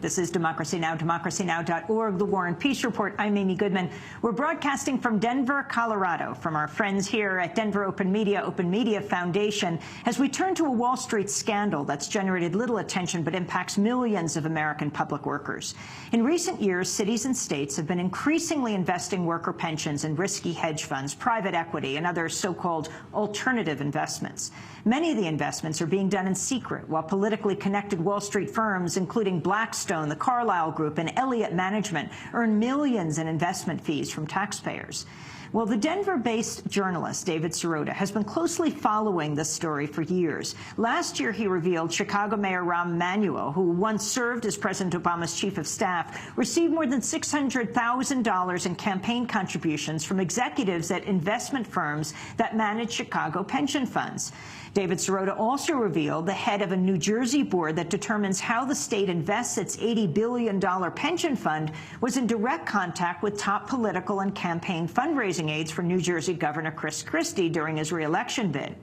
This is Democracy Now!, democracynow.org, The War and Peace Report. I'm Amy Goodman. We're broadcasting from Denver, Colorado, from our friends here at Denver Open Media Foundation, as we turn to a Wall Street scandal that's generated little attention but impacts millions of American public workers. In recent years, cities and states have been increasingly investing worker pensions in risky hedge funds, private equity, and other so-called alternative investments. Many of the investments are being done in secret, while politically connected Wall Street firms, including Blackstone, the Carlyle Group, and Elliott Management, earn millions in investment fees from taxpayers. Well, the Denver-based journalist David Sirota has been closely following this story for years. Last year, he revealed Chicago Mayor Rahm Emanuel, who once served as President Obama's chief of staff, received more than $600,000 in campaign contributions from executives at investment firms that manage Chicago pension funds. David Sirota also revealed the head of a New Jersey board that determines how the state invests its $80 billion pension fund was in direct contact with top political and campaign fundraising aides for New Jersey Governor Chris Christie during his re-election bid.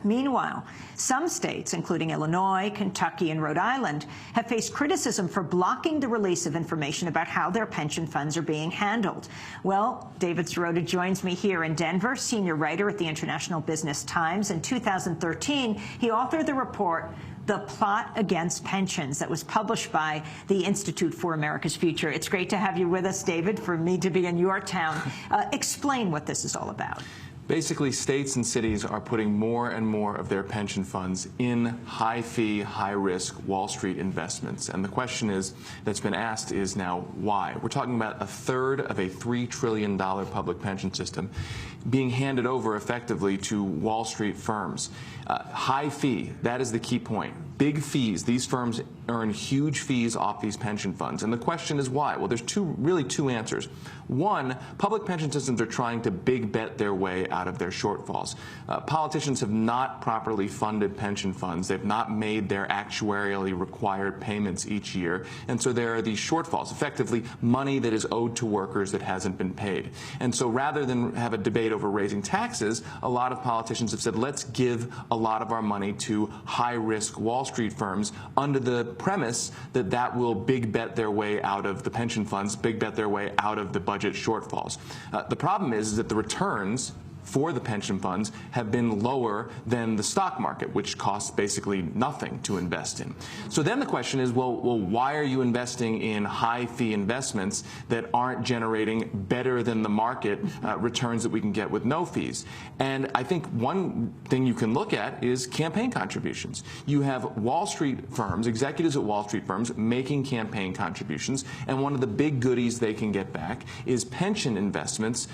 Meanwhile, some states, including Illinois, Kentucky, and Rhode Island, have faced criticism for blocking the release of information about how their pension funds are being handled. Well, David Sirota joins me here in Denver, senior writer at the International Business Times. In 2013, he authored the report The Plot Against Pensions that was published by the Institute for America's Future. It's great to have you with us, David, for me to be in your town. Explain what this is all about. Basically, states and cities are putting more and more of their pension funds in high-fee, high-risk Wall Street investments. And the question that's been asked is now why? We're talking about a third of a $3 trillion public pension system being handed over effectively to Wall Street firms. High fee, that is the key point. Big fees. These firms earn huge fees off these pension funds. And the question is why? Well, there's really two answers. One, public pension systems are trying to big bet their way out of their shortfalls. Politicians have not properly funded pension funds. They've not made their actuarially required payments each year. And so there are these shortfalls, effectively money that is owed to workers that hasn't been paid. And so rather than have a debate over raising taxes, a lot of politicians have said, let's give a lot of our money to high-risk Wall Street firms under the premise that that will big bet their way out of the pension funds, big bet their way out of the budget shortfalls. The problem is that the returns for the pension funds have been lower than the stock market, which costs basically nothing to invest in. So then the question is, well, why are you investing in high-fee investments that aren't generating better than the market returns that we can get with no fees? And I think one thing you can look at is campaign contributions. You have Wall Street firms, executives at Wall Street firms, making campaign contributions, and one of the big goodies they can get back is pension investments,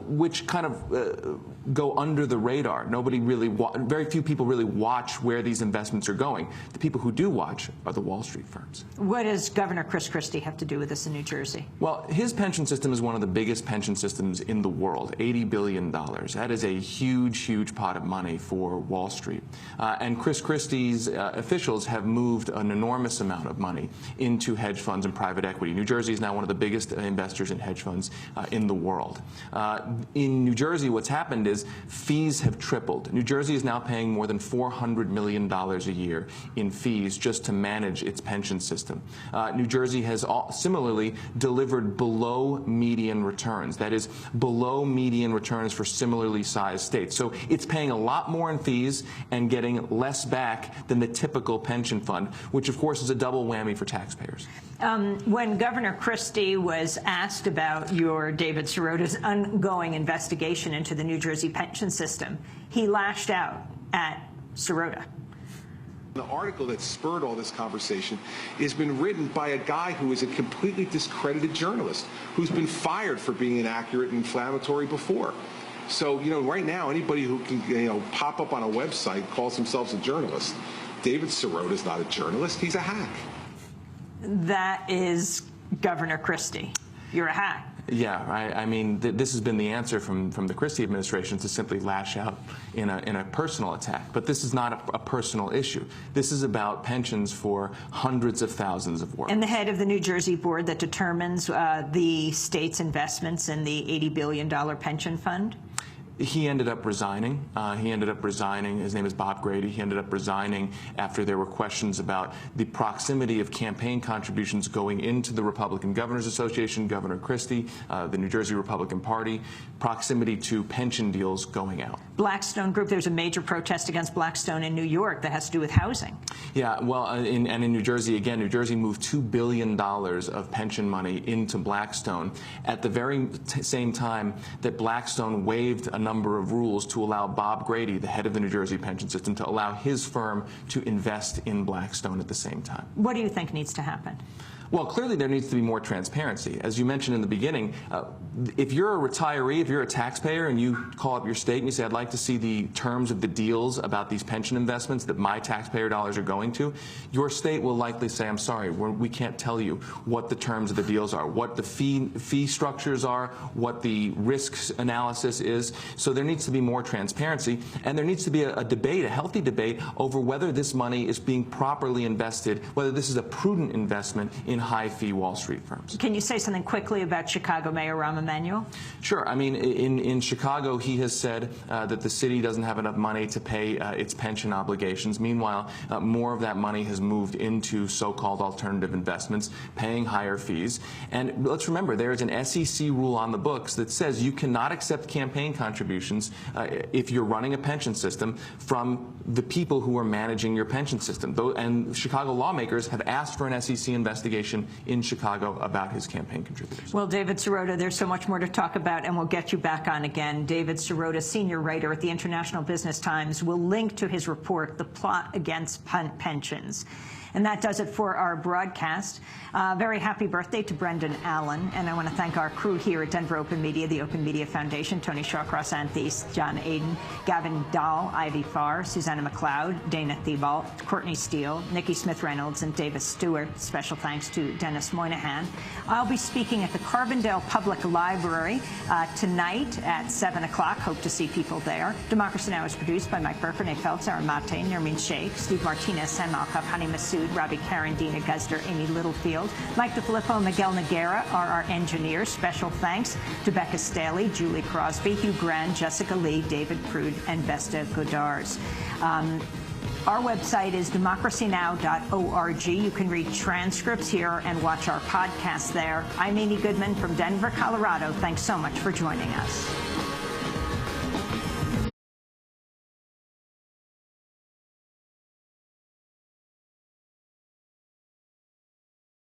which kind of go under the radar. Very few people really watch where these investments are going. The people who do watch are the Wall Street firms. What does Governor Chris Christie have to do with this in New Jersey? Well, his pension system is one of the biggest pension systems in the world, $80 billion. That is a huge, huge pot of money for Wall Street. And Chris Christie's officials have moved an enormous amount of money into hedge funds and private equity. New Jersey is now one of the biggest investors in hedge funds in the world. In New Jersey, what's happened is fees have tripled. New Jersey is now paying more than $400 million a year in fees just to manage its pension system. New Jersey has similarly delivered below median returns. That is, below median returns for similarly sized states. So it's paying a lot more in fees and getting less back than the typical pension fund, which of course is a double whammy for taxpayers. When Governor Christie was asked about your David Sirota's ongoing investigation into the New Jersey pension system, he lashed out at Sirota. The article that spurred all this conversation has been written by a guy who is a completely discredited journalist who's been fired for being inaccurate and inflammatory before. So, right now, anybody who can, pop up on a website calls themselves a journalist. David Sirota is not a journalist. He's a hack. That is Governor Christie. You're a hack. Yeah, I mean, this has been the answer from the Christie administration, to simply lash out in a personal attack. But this is not a personal issue. This is about pensions for hundreds of thousands of workers. And the head of the New Jersey board that determines the state's investments in the $80 billion pension fund? He ended up resigning. His name is Bob Grady. He ended up resigning after there were questions about the proximity of campaign contributions going into the Republican Governors Association, Governor Christie, the New Jersey Republican Party, proximity to pension deals going out. Blackstone Group, there's a major protest against Blackstone in New York that has to do with housing. Yeah, well, in New Jersey, again, New Jersey moved $2 billion of pension money into Blackstone at the very same time that Blackstone waived a number of rules to allow Bob Grady, the head of the New Jersey pension system, to allow his firm to invest in Blackstone at the same time. What do you think needs to happen? Well, clearly there needs to be more transparency. As you mentioned in the beginning, if you're a retiree, if you're a taxpayer and you call up your state and you say, I'd like to see the terms of the deals about these pension investments that my taxpayer dollars are going to, your state will likely say, I'm sorry, we can't tell you what the terms of the deals are, what the fee structures are, what the risks analysis is. So there needs to be more transparency, and there needs to be a debate, a healthy debate, over whether this money is being properly invested, whether this is a prudent investment in high-fee Wall Street firms. Can you say something quickly about Chicago Mayor Rahm Emanuel? Sure. I mean, in Chicago, he has said that the city doesn't have enough money to pay its pension obligations. Meanwhile, more of that money has moved into so-called alternative investments, paying higher fees. And let's remember, there is an SEC rule on the books that says you cannot accept campaign contributions if you're running a pension system from the people who are managing your pension system. And Chicago lawmakers have asked for an SEC investigation in Chicago about his campaign contributors. Well, David Sirota, there's so much more to talk about, and we'll get you back on again. David Sirota, senior writer at the International Business Times, will link to his report, The Plot Against Pensions. And that does it for our broadcast. Very happy birthday to Brendan Allen. And I want to thank our crew here at Denver Open Media, the Open Media Foundation, Tony Shawcross Anthes, John Aiden, Gavin Dahl, Ivy Farr, Susanna McLeod, Dana Thiebalt, Courtney Steele, Nikki Smith-Reynolds, and Davis Stewart. Special thanks to Dennis Moynihan. I'll be speaking at the Carbondale Public Library tonight at 7 o'clock. Hope to see people there. Democracy Now! Is produced by Mike Burke, Renee Feltz, Aaron Mate, Nermeen Sheikh, Steve Martinez, Sam Malkoff, Hani Massoud, Robbie Karen, Dina Guzder, Amy Littlefield. Mike DeFilippo and Miguel Noguera are our engineers. Special thanks to Becca Staley, Julie Crosby, Hugh Grand, Jessica Lee, David Prude, and Vesta Godars. Our website is democracynow.org. You can read transcripts here and watch our podcast there. I'm Amy Goodman from Denver, Colorado. Thanks so much for joining us.